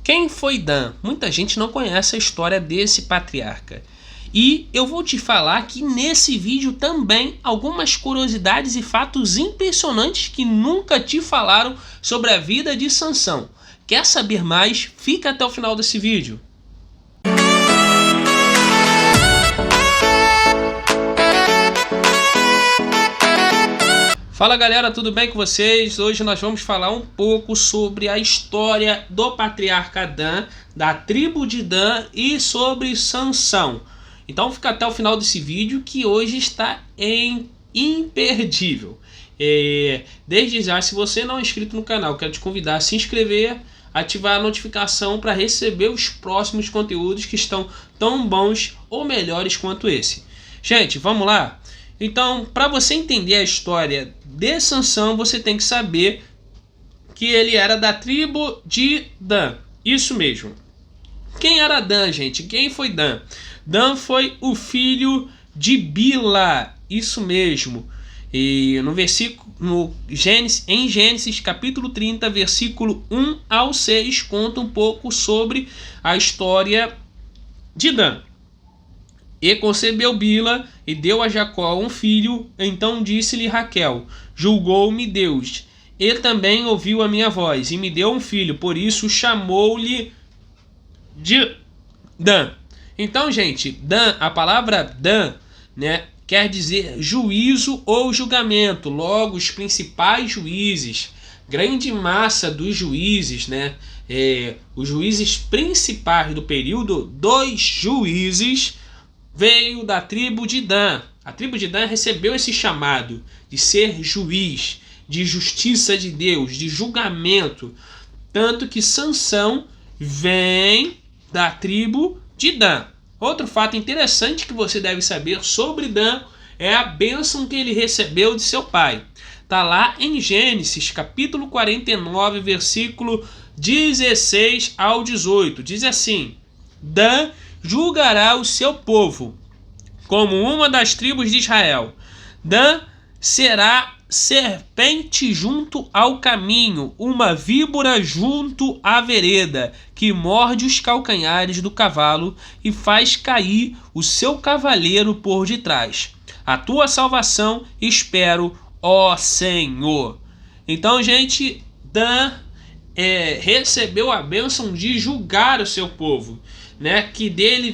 Quem foi Dan? Muita gente não conhece a história desse patriarca. E eu vou te falar aqui nesse vídeo também algumas curiosidades e fatos impressionantes que nunca te falaram sobre a vida de Sansão. Quer saber mais? Fica até o final desse vídeo. Fala galera, tudo bem com vocês? Hoje nós vamos falar um pouco sobre a história do patriarca Dan, da tribo de Dan e sobre Sansão. Então fica até o final desse vídeo que hoje está imperdível. Desde já, se você não é inscrito no canal, quero te convidar a se inscrever, ativar a notificação para receber os próximos conteúdos que estão tão bons ou melhores quanto esse. Gente, vamos lá? Então, para você entender a história de Sansão, você tem que saber que ele era da tribo de Dan. Isso mesmo. Quem era Dan, gente? Quem foi Dan? Dan foi o filho de Bila. Isso mesmo. E em Gênesis capítulo 30, versículo 1 ao 6, conta um pouco sobre a história de Dan. E concebeu Bila e deu a Jacó um filho. Então disse-lhe Raquel: julgou-me Deus, e também ouviu a minha voz, e me deu um filho, por isso chamou-lhe de Dan. Então, gente, Dan, a palavra Dan, né, quer dizer juízo ou julgamento. Logo, os principais juízes, grande massa dos juízes, né, os juízes principais do período dos juízes, veio da tribo de Dan. A tribo de Dan recebeu esse chamado de ser juiz, de justiça de Deus, de julgamento. Tanto que Sansão vem da tribo de Dan. Outro fato interessante que você deve saber sobre Dan é a bênção que ele recebeu de seu pai. Está lá em Gênesis, capítulo 49, versículo 16 ao 18. Diz assim: Dan julgará o seu povo como uma das tribos de Israel. Dan será serpente junto ao caminho, uma víbora junto à vereda, que morde os calcanhares do cavalo e faz cair o seu cavaleiro por detrás. A tua salvação espero, ó Senhor. Então, gente, Dan recebeu a bênção de julgar o seu povo, né? Que dele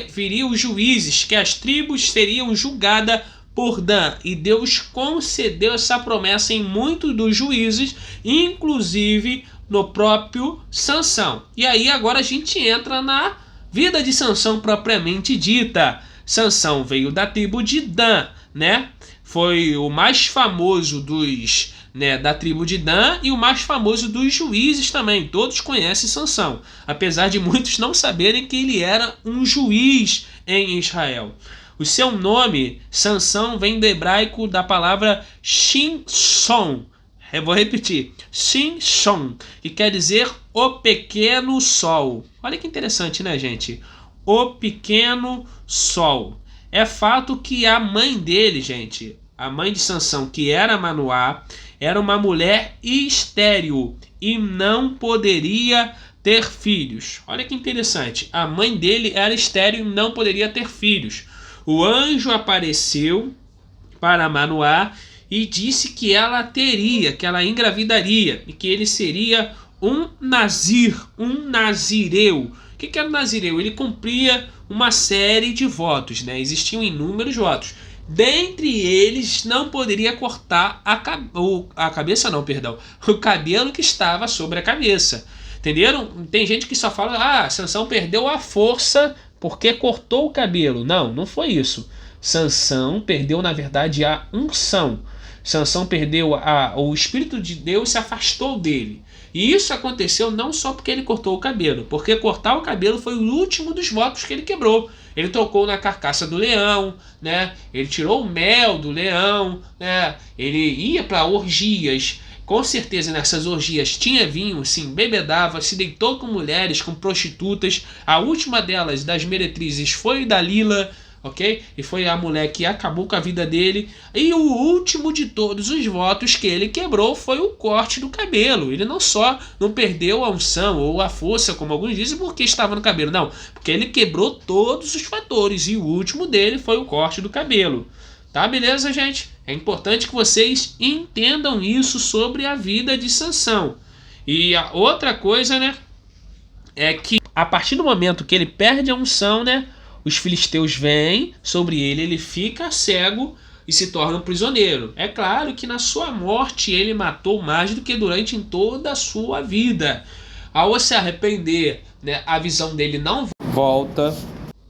viriam os juízes, que as tribos seriam julgadas por Dan. E Deus concedeu essa promessa em muitos dos juízes, inclusive no próprio Sansão. E aí agora a gente entra na vida de Sansão propriamente dita. Sansão veio da tribo de Dan, né? Foi o mais famoso dos, né, da tribo de Dan e o mais famoso dos juízes também. Todos conhecem Sansão, apesar de muitos não saberem que ele era um juiz em Israel. O seu nome, Sansão, vem do hebraico da palavra Shimshon. Eu vou repetir, Shimshon, que quer dizer o pequeno sol. Olha que interessante, né, gente? O pequeno sol. É fato que a mãe dele, gente, a mãe de Sansão, que era Manoá, era uma mulher estéril e não poderia ter filhos. Olha que interessante. A mãe dele era estéril e não poderia ter filhos. O anjo apareceu para Manoá e disse que ela engravidaria e que ele seria um nazir, um nazireu. O que era um nazireu? Ele cumpria uma série de votos, né? Existiam inúmeros votos. Dentre eles, não poderia cortar o cabelo que estava sobre a cabeça. Entenderam? Tem gente que só fala: Sansão perdeu a força porque cortou o cabelo. Não, não foi isso. Sansão perdeu, na verdade, a unção. Sansão perdeu o Espírito de Deus, se afastou dele. E isso aconteceu não só porque ele cortou o cabelo, porque cortar o cabelo foi o último dos votos que ele quebrou. Ele tocou na carcaça do leão, né? Ele tirou o mel do leão, né? Ele ia para orgias. Com certeza nessas orgias tinha vinho, se embebedava, se deitou com mulheres, com prostitutas. A última delas, das meretrizes, foi Dalila. ok? E foi a mulher que acabou com a vida dele. E o último de todos os votos que ele quebrou foi o corte do cabelo. Ele não só não perdeu a unção ou a força, como alguns dizem, porque estava no cabelo. Não, porque ele quebrou todos os fatores. E o último dele foi o corte do cabelo. Tá, beleza, gente? É importante que vocês entendam isso sobre a vida de Sansão. E a outra coisa, né, é que a partir do momento que ele perde a unção, né, os filisteus vêm sobre ele, ele fica cego e se torna um prisioneiro. É claro que na sua morte ele matou mais do que durante em toda a sua vida. Ao se arrepender, né, a visão dele não volta.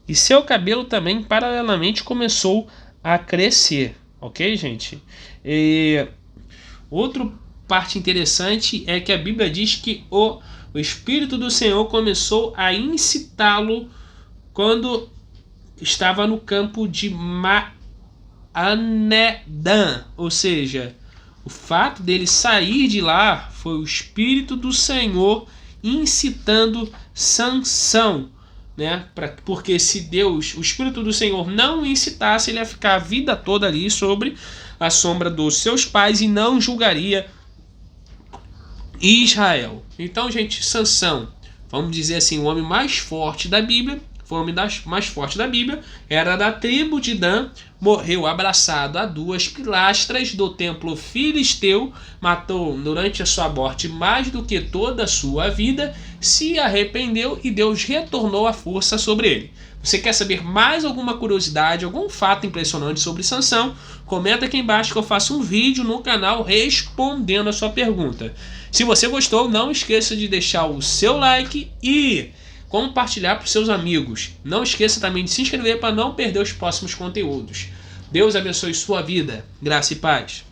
E seu cabelo também, paralelamente, começou a crescer. Ok, gente? E outra parte interessante é que a Bíblia diz que o Espírito do Senhor começou a incitá-lo quando estava no campo de Maanedã. Ou seja, o fato dele sair de lá foi o Espírito do Senhor incitando Sansão, né? Porque se Deus, o Espírito do Senhor, não o incitasse, ele ia ficar a vida toda ali sobre a sombra dos seus pais e não julgaria Israel. Então, gente, Sansão, vamos dizer assim, o homem mais forte da Bíblia, foi o homem mais forte da Bíblia, era da tribo de Dan, morreu abraçado a duas pilastras do templo filisteu, matou durante a sua morte mais do que toda a sua vida, se arrependeu e Deus retornou a força sobre ele. Você quer saber mais alguma curiosidade, algum fato impressionante sobre Sansão? Comenta aqui embaixo que eu faço um vídeo no canal respondendo a sua pergunta. Se você gostou, não esqueça de deixar o seu like e compartilhar para os seus amigos. Não esqueça também de se inscrever para não perder os próximos conteúdos. Deus abençoe sua vida. Graça e paz.